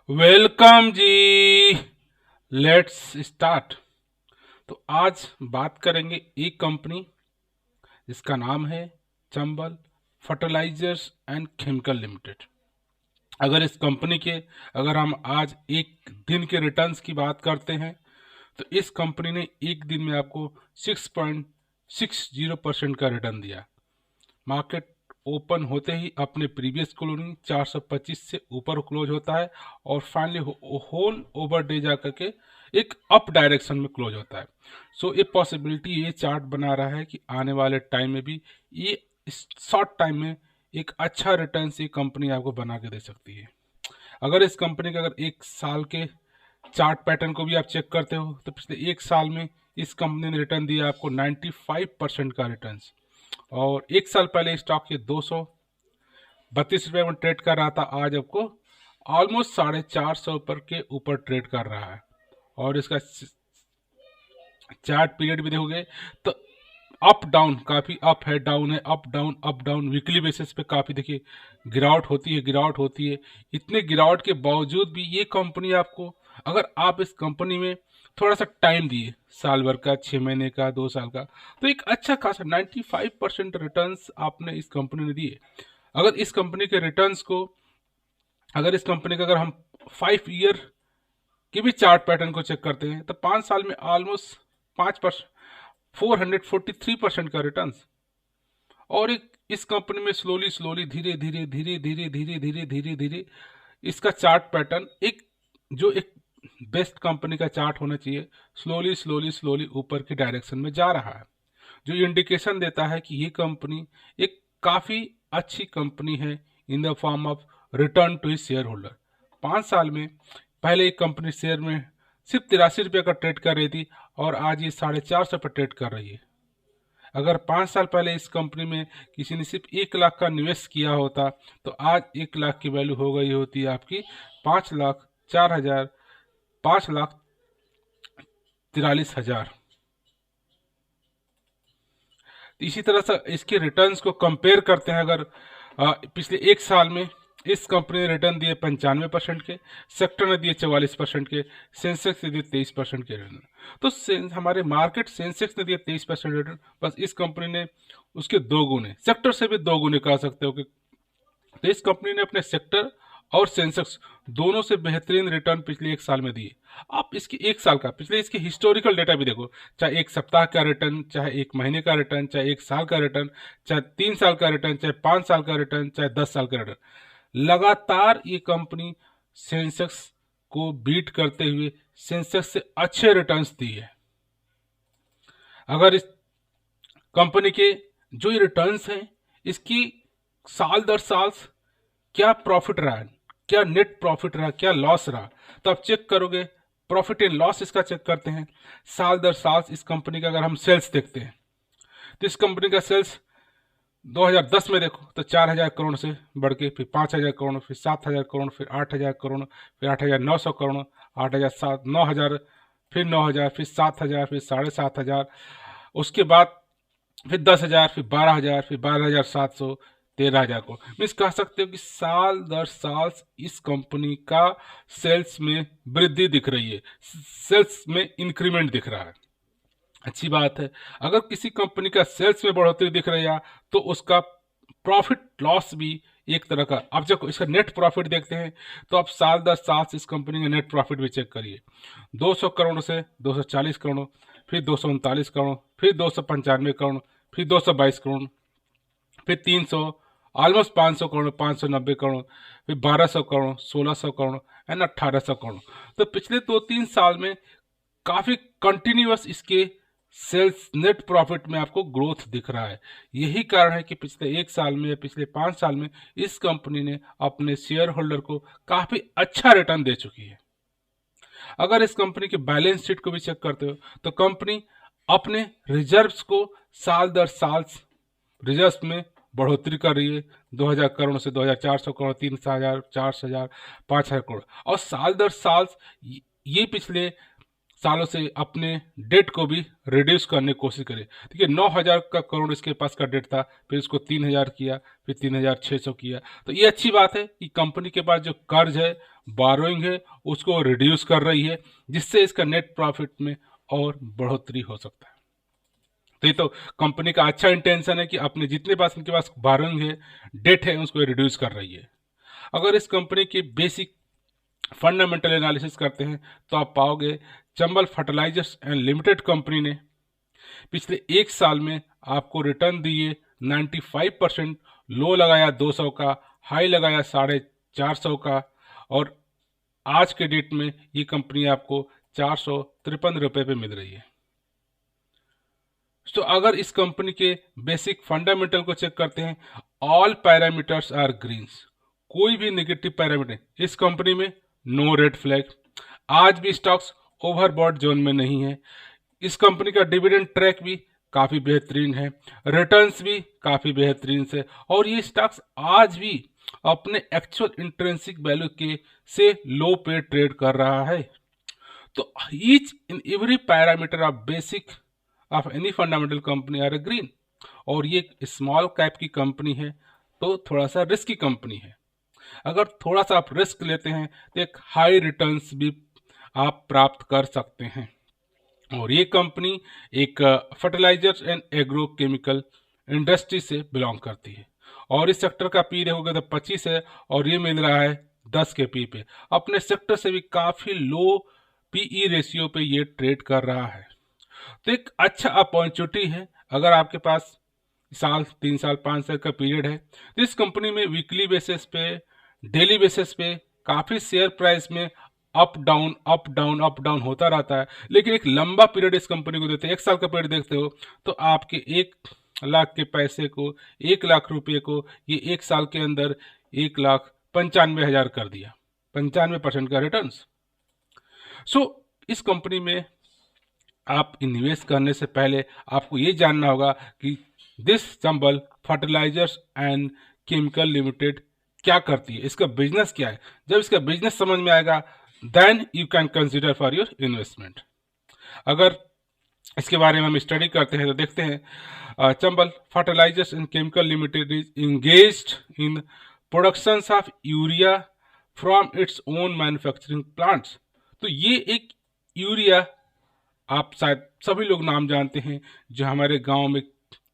Welcome ji. Let's start. तो आज बात करेंगे एक कंपनी जिसका नाम है Chambal fertilisers and chemical limited. अगर इस कंपनी के अगर हम आज एक दिन के रिटर्न्स की बात करते हैं तो इस कंपनी ने एक दिन में आपको 6.60% का रिटर्न दिया। मार्केट ओपन होते ही अपने प्रीवियस क्लोजिंग 425 से ऊपर क्लोज होता है और फाइनली होल ओवर डे जा करके एक अप डायरेक्शन में क्लोज होता है। सो ये पॉसिबिलिटी ये चार्ट बना रहा है कि आने वाले टाइम में भी ये शॉर्ट टाइम में एक अच्छा रिटर्न ये कंपनी आपको बना के दे सकती है। अगर इस कंपनी का अगर एक साल के चार्ट पैटर्न को भी आप चेक करते हो तो पिछले एक साल में इस कंपनी ने रिटर्न दिया आपको 95% का रिटर्न। और एक साल पहले स्टॉक ये 232 रुपये में ट्रेड कर रहा था, आज आपको ऑलमोस्ट 450 पर के ऊपर ट्रेड कर रहा है। और इसका चार्ट पीरियड भी देखोगे तो अप डाउन काफी अप है, डाउन है, up down up down. Weekly basis पे काफी देखिए गिरावट होती है, गिरावट होती है। इतने गिरावट के बावजूद भी ये कंपनी आपको, अगर आप इस कंपनी में थोड़ा सा टाइम दिए, साल भर का, 6 महीने का, 2 साल का, तो एक अच्छा खासा 95% रिटर्न आपने इस कंपनी ने दिए। अगर इस कंपनी के रिटर्न्स को, अगर इस कंपनी का अगर हम 5 ईयर के भी चार्ट पैटर्न को चेक करते हैं तो 5 साल में ऑलमोस्ट 5%, 443% का रिटर्न। और एक इस कंपनी में स्लोली स्लोली धीरे धीरे धीरे धीरे धीरे धीरे धीरे धीरे इसका चार्ट पैटर्न एक जो एक बेस्ट कंपनी का चार्ट होना चाहिए, स्लोली स्लोली स्लोली ऊपर की डायरेक्शन में जा रहा है, जो इंडिकेशन देता है कि ये कंपनी एक काफ़ी अच्छी कंपनी है in the form of return to his shareholder. 5 साल में पहले एक कंपनी शेयर में सिर्फ 83 रुपये का ट्रेड कर रही थी और आज ये 450 पर ट्रेड कर रही है। अगर 5 साल पहले इस कंपनी में किसी ने सिर्फ 1 लाख का निवेश किया होता तो आज 1 लाख की वैल्यू हो गई होती है आपकी 5,04,000, 5,43,000। इसी तरह से इसके रिटर्न्स को कंपेयर करते हैं, अगर पिछले एक साल में इस कंपनी ने रिटर्न दिए 95% के, सेक्टर ने दिए 44% के, सेंसेक्स ने दिए 23% के रिटर्न। तो हमारे मार्केट सेंसेक्स ने दिए 23% रिटर्न, बस इस कंपनी ने उसके 2 गुने, सेक्टर से भी 2 गुने कह सकते हो कि। तो इस कंपनी ने अपने सेक्टर और सेंसेक्स दोनों से बेहतरीन रिटर्न पिछले एक साल में दिए। आप इसकी एक साल का, पिछले इसके हिस्टोरिकल डेटा भी देखो, चाहे एक सप्ताह का रिटर्न, चाहे एक महीने का रिटर्न, चाहे एक साल का रिटर्न, चाहे 3 साल का रिटर्न, चाहे 5 साल का रिटर्न, चाहे 10 साल का रिटर्न, लगातार ये कंपनी सेंसेक्स को बीट करते हुए सेंसेक्स से अच्छे रिटर्न्स दी है। अगर इस कंपनी के जो ये रिटर्न्स हैं, इसकी साल दर साल क्या प्रॉफिट रहा है, क्या नेट प्रॉफिट रहा, क्या लॉस रहा, तो आप चेक करोगे। प्रॉफिट एंड लॉस इसका चेक करते हैं साल दर साल। इस कंपनी का अगर हम सेल्स देखते हैं तो इस कंपनी का सेल्स 2010 में देखो तो 4,000 करोड़ से बढ़ के फिर 5,000 करोड़, फिर 7,000 करोड़, फिर 8,000 करोड़, फिर 8,900 करोड़, 8,000, 9,000, फिर 9,000, फिर 7,000, फिर 7,500, उसके बाद फिर 10,000, फिर 12,000, फिर 12,700, 13,000 को मीन्स कह सकते हो कि साल दर साल इस कंपनी का सेल्स में वृद्धि दिख रही है, सेल्स में इंक्रीमेंट दिख रहा है। अच्छी बात है। अगर किसी कंपनी का सेल्स में बढ़ोतरी दिख रही है तो उसका प्रॉफिट लॉस भी एक तरह का, अब जब इसका नेट प्रॉफिट देखते हैं तो आप साल दर साल इस कंपनी का नेट प्रॉफिट भी चेक करिए। 200 करोड़ से 240 करोड़, फिर 239 करोड़, फिर 295 करोड़, फिर 222 करोड़, फिर 300, ऑलमोस्ट 500 करोड़, 590 करोड़, फिर 1,200 करोड़, 1,600 करोड़ एंड 1,800 करोड़। तो पिछले 2-3 साल में काफ़ी कंटिन्यूअस इसके सेल्स नेट प्रॉफिट में आपको ग्रोथ दिख रहा है। यही कारण है कि पिछले एक साल में, पिछले 5 साल में इस कंपनी ने अपने शेयर होल्डर को काफ़ी अच्छा रिटर्न दे चुकी है। अगर इस कंपनी के बैलेंस शीट को भी चेक करते हो तो कंपनी अपने रिजर्व्स को साल दर साल रिजर्व्स में बढ़ोतरी कर रही है, 2,000 करोड़ से 2,400 करोड़, 3,000, 4,000, 5,000 करोड़, और साल दर साल ये पिछले सालों से अपने डेट को भी रिड्यूस करने की कोशिश करे। देखिए 9,000 का करोड़ इसके पास का डेट था, फिर इसको 3,000 किया, फिर 3,600 किया। तो ये अच्छी बात है कि कंपनी के पास जो कर्ज है, बारोइंग है, उसको रिड्यूस कर रही है, जिससे इसका नेट प्रॉफिट में और बढ़ोतरी हो सकता है। तो ये तो कंपनी का अच्छा इंटेंशन है कि अपने जितने पास इनके पास बारोइंग है, डेट है, उसको रिड्यूस कर रही है। अगर इस कंपनी की बेसिक फंडामेंटल एनालिसिस करते हैं तो आप पाओगे Chambal fertilisers and limited company ने पिछले एक साल में आपको रिटर्न दिए 95%, लो लगाया 200 का, हाई लगाया 450 का, और आज के डेट में ये कंपनी आपको 453 रुपये पे मिल रही है। तो अगर इस कंपनी के बेसिक फंडामेंटल को चेक करते हैं, ऑल पैरामीटर्स आर ग्रीन्स, कोई भी नेगेटिव पैरामीटर इस कंपनी में, नो रेड फ्लैग। आज भी स्टॉक्स ओवरबॉट जोन में नहीं है। इस कंपनी का डिविडेंड ट्रैक भी काफी बेहतरीन है, रिटर्न्स भी काफी बेहतरीन से, और ये स्टॉक्स आज भी अपने एक्चुअल इंट्रिंसिक वैल्यू के से लो पे ट्रेड कर रहा है। तो each in every parameter of basic of any fundamental company are green, और ये स्मॉल कैप की कंपनी है, तो थोड़ा सा रिस्की कंपनी है। अगर थोड़ा सा आप रिस्क लेते हैं तो एक हाई रिटर्न्स भी आप प्राप्त कर सकते हैं। और ये कंपनी एक fertilisers and agro chemical industry से बिलोंग करती है, और इस सेक्टर का पी देखोगे तो 25 है, और ये मिल रहा है 10 के पी पे। अपने सेक्टर से भी काफ़ी लो पीई रेशियो पे ये ट्रेड कर रहा है। तो एक अच्छा अपॉर्चुनिटी है अगर आपके पास साल 3 साल 5 साल का पीरियड है। तो इस कंपनी में वीकली बेसिस पे, डेली बेसिस पे काफ़ी शेयर प्राइस में up down up down up down होता रहता है, लेकिन एक लंबा पीरियड इस कंपनी को देते हैं, 1 साल का पीरियड देखते हो तो आपके 1 लाख के पैसे को, 1 लाख रुपये को ये 1 साल के अंदर 1,95,000 कर दिया, 95% का रिटर्न। सो इस कंपनी में आप इन्वेस्ट करने से पहले आपको ये जानना होगा कि this Chambal fertilisers and chemical limited क्या करती है, इसका बिजनेस क्या है। जब इसका बिजनेस समझ में आएगा then you can consider for your investment. अगर इसके बारे में हम स्टडी करते हैं तो देखते हैं Chambal fertilisers and chemical limited is engaged in production of urea from its own manufacturing plants. तो ये एक यूरिया, आप शायद सभी लोग नाम जानते हैं, जो हमारे गांव में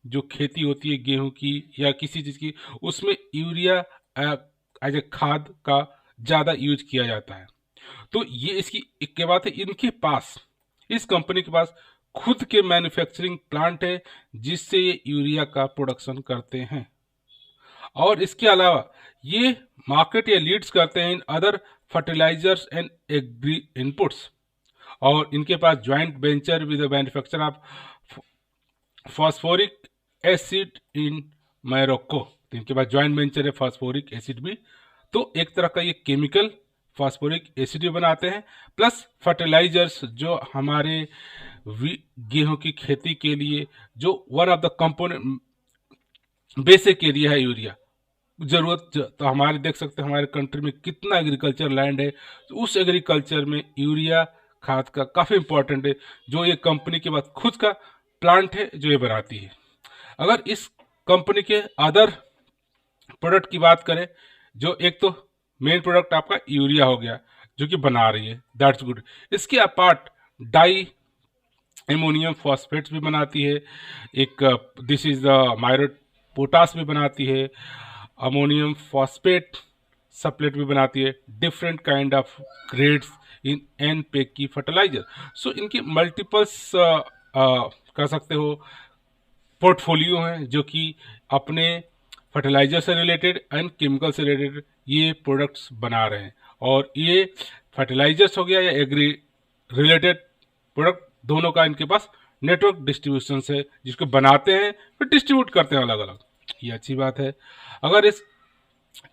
जो खेती होती है गेहूं की या किसी चीज़ की, उसमें यूरिया एज ए खाद का ज़्यादा यूज किया जाता है। तो ये इसकी एक के बात है, इनके पास, इस कंपनी के पास खुद के मैन्युफैक्चरिंग प्लांट है जिससे ये यूरिया का प्रोडक्शन करते हैं, और इसके अलावा ये मार्केट या लीड्स करते हैं in other fertilizers and agri inputs. और इनके पास joint venture with manufacture of phosphoric acid in Morocco. तो इनके पास ज्वाइंट वेंचर है फॉस्फोरिक एसिड भी, तो एक तरह का ये केमिकल फॉस्फोरिक एसिड भी बनाते हैं, प्लस फर्टिलाइजर्स जो हमारे गेहूं की खेती के लिए जो one of the component basic area है यूरिया जरूरत। तो हमारे देख सकते हैं हमारे कंट्री में कितना एग्रीकल्चर लैंड है, तो उस एग्रीकल्चर में यूरिया खाद का काफ़ी इंपॉर्टेंट है, जो ये कंपनी के पास खुद का प्लांट है जो ये बनाती है। अगर इस कंपनी के अदर प्रोडक्ट की बात करें, जो एक तो मेन प्रोडक्ट आपका यूरिया हो गया जो कि बना रही है, दैट्स गुड। इसके अपार्ट डाई एमोनियम फॉस्फेट्स भी बनाती है, एक दिस इज द मायरेट पोटास भी बनाती है, अमोनियम फॉस्फेट सप्लेट भी बनाती है, different kind of grades in an पे की फर्टिलाइजर। सो इनकी मल्टीपल्स कह सकते हो पोर्टफोलियो हैं जो कि अपने फर्टिलाइजर से रिलेटेड एंड केमिकल से रिलेटेड ये प्रोडक्ट्स बना रहे हैं। और ये फर्टिलाइजर्स हो गया या एग्री रिलेटेड प्रोडक्ट, दोनों का इनके पास नेटवर्क डिस्ट्रीब्यूशन से, जिसको बनाते हैं फिर डिस्ट्रीब्यूट करते हैं अलग अलग। ये अच्छी बात है। अगर इस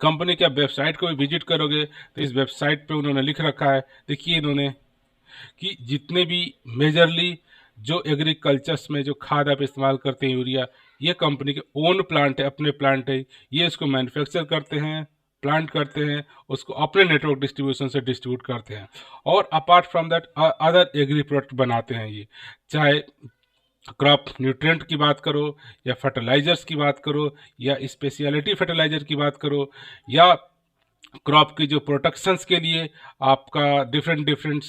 कंपनी के वेबसाइट को भी विजिट करोगे तो इस वेबसाइट पे उन्होंने लिख रखा है, देखिए इन्होंने, कि जितने भी मेजरली जो एग्रीकल्चर्स में जो खाद आप इस्तेमाल करते हैं यूरिया, ये कंपनी के ओन प्लांट है, अपने प्लांट है, ये इसको मैन्युफैक्चर करते हैं प्लांट करते हैं, उसको अपने नेटवर्क डिस्ट्रीब्यूशन से डिस्ट्रीब्यूट करते हैं, और apart from that other agree product बनाते हैं। ये चाहे क्रॉप न्यूट्रिएंट की बात करो, या फर्टिलाइजर्स की बात करो, या स्पेशलिटी फर्टिलाइजर की बात करो, या क्रॉप की जो प्रोटेक्शंस के लिए आपका डिफरेंट डिफरेंट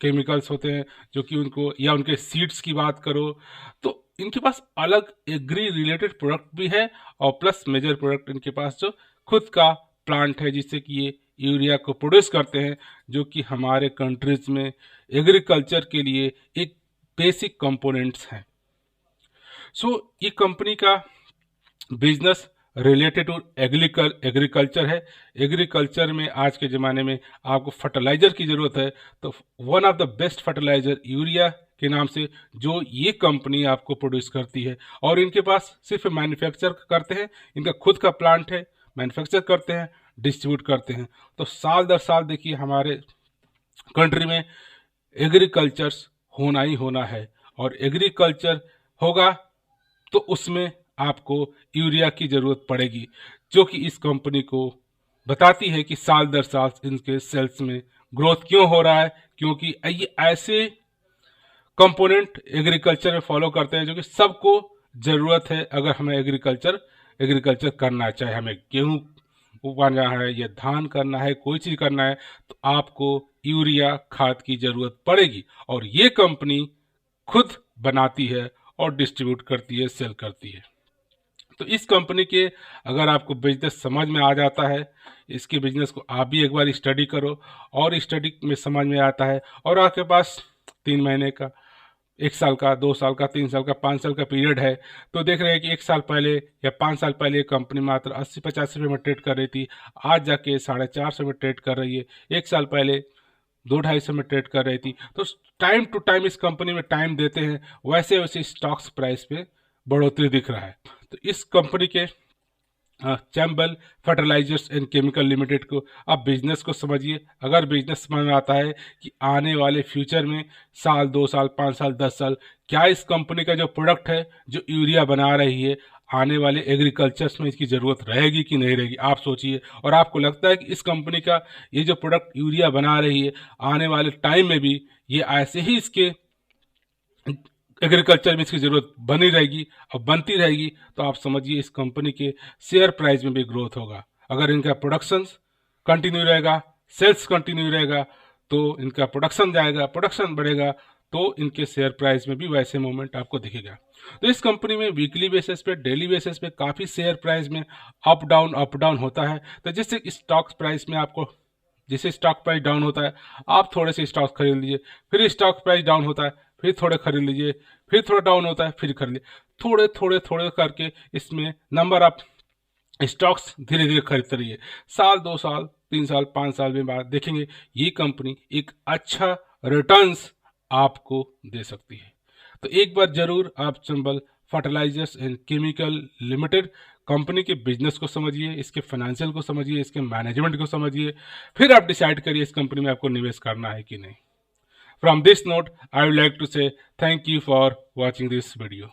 केमिकल्स होते हैं जो कि उनको, या उनके सीड्स की बात करो, तो इनके पास अलग एग्री रिलेटेड प्रोडक्ट भी है, और प्लस मेजर प्रोडक्ट इनके पास जो खुद का प्लांट है जिससे कि ये यूरिया को प्रोड्यूस करते हैं, जो कि हमारे कंट्रीज में एग्रीकल्चर के लिए एक बेसिक कंपोनेंट्स हैं। सो ये कंपनी का बिजनेस रिलेटेड टू एग्रीकल्चर है। एग्रीकल्चर में आज के ज़माने में आपको फर्टिलाइज़र की ज़रूरत है, तो one of the best fertiliser urea के नाम से जो ये कंपनी आपको प्रोड्यूस करती है, और इनके पास सिर्फ मैन्युफैक्चर करते हैं, इनका खुद का प्लांट है, मैन्युफैक्चर करते हैं, डिस्ट्रीब्यूट करते हैं। तो साल दर साल देखिए हमारे कंट्री में एग्रीकल्चर्स होना ही होना है, और एग्रीकल्चर होगा तो उसमें आपको यूरिया की ज़रूरत पड़ेगी, जो कि इस कंपनी को बताती है कि साल दर साल इनके सेल्स में ग्रोथ क्यों हो रहा है, क्योंकि ये ऐसे कंपोनेंट एग्रीकल्चर में फॉलो करते हैं जो कि सबको ज़रूरत है। अगर हमें एग्रीकल्चर करना है, चाहे हमें गेहूँ उगाना है या धान करना है, कोई चीज़ करना है, तो आपको यूरिया खाद की ज़रूरत पड़ेगी, और ये कंपनी खुद बनाती है और डिस्ट्रीब्यूट करती है, सेल करती है। तो इस कंपनी के अगर आपको बिजनेस समझ में आ जाता है, इसके बिजनेस को आप भी एक बार स्टडी करो, और स्टडी में समझ में आता है, और आपके पास 3 महीने का, 1 साल का, 2 साल का, 3 साल का, 5 साल का पीरियड है, तो देख रहे हैं कि 1 साल पहले या 5 साल पहले कंपनी मात्र 80-85 रुपये में ट्रेड कर रही थी, आज जाके 450 में ट्रेड कर रही है। 1 साल पहले 2-250 में ट्रेड कर रही थी। तो टाइम टू टाइम इस कंपनी में टाइम देते हैं, वैसे वैसे स्टॉक्स प्राइस पे बढ़ोतरी दिख रहा है। तो इस कंपनी के Chambal fertilisers and chemical limited को आप बिजनेस को समझिए। अगर बिजनेस समझ में आता है कि आने वाले फ्यूचर में साल, 2 साल, 5 साल, 10 साल, क्या इस कंपनी का जो प्रोडक्ट है, जो यूरिया बना रही है, आने वाले एग्रीकल्चर्स में इसकी ज़रूरत रहेगी कि नहीं रहेगी, आप सोचिए। और आपको लगता है कि इस कंपनी का ये जो प्रोडक्ट यूरिया बना रही है, आने वाले टाइम में भी ये ऐसे ही इसके एग्रीकल्चर में इसकी ज़रूरत बनी रहेगी और बनती रहेगी, तो आप समझिए इस कंपनी के शेयर प्राइस में भी ग्रोथ होगा। अगर इनका प्रोडक्शन कंटिन्यू रहेगा, सेल्स कंटिन्यू रहेगा, तो इनका प्रोडक्शन जाएगा, प्रोडक्शन बढ़ेगा, तो इनके शेयर प्राइस में भी वैसे मूवमेंट आपको दिखेगा। तो इस कंपनी में वीकली बेसिस पे, डेली बेसिस पे काफ़ी शेयर प्राइस में अप डाउन होता है। तो जिससे स्टॉक प्राइस में आपको, जैसे स्टॉक प्राइस डाउन होता है, आप थोड़े से स्टॉक खरीद लीजिए, फिर स्टॉक प्राइस डाउन होता है, फिर थोड़े खरीद लीजिए, फिर थोड़ा डाउन होता है, फिर खरीद लीजिए, थोड़े थोड़े थोड़े करके इसमें नंबर ऑफ स्टॉक्स धीरे धीरे खरीदते रहिए। साल, 2 साल, 3 साल, 5 साल में बाद देखेंगे ये कंपनी एक अच्छा रिटर्न्स आपको दे सकती है। तो एक बार जरूर आप Chambal fertilisers and chemical limited company के बिजनेस को समझिए, इसके फाइनेंशियल को समझिए, इसके मैनेजमेंट को समझिए, फिर आप डिसाइड करिए इस कंपनी में आपको निवेश करना है कि नहीं। From this note, I would like to say thank you for watching this video.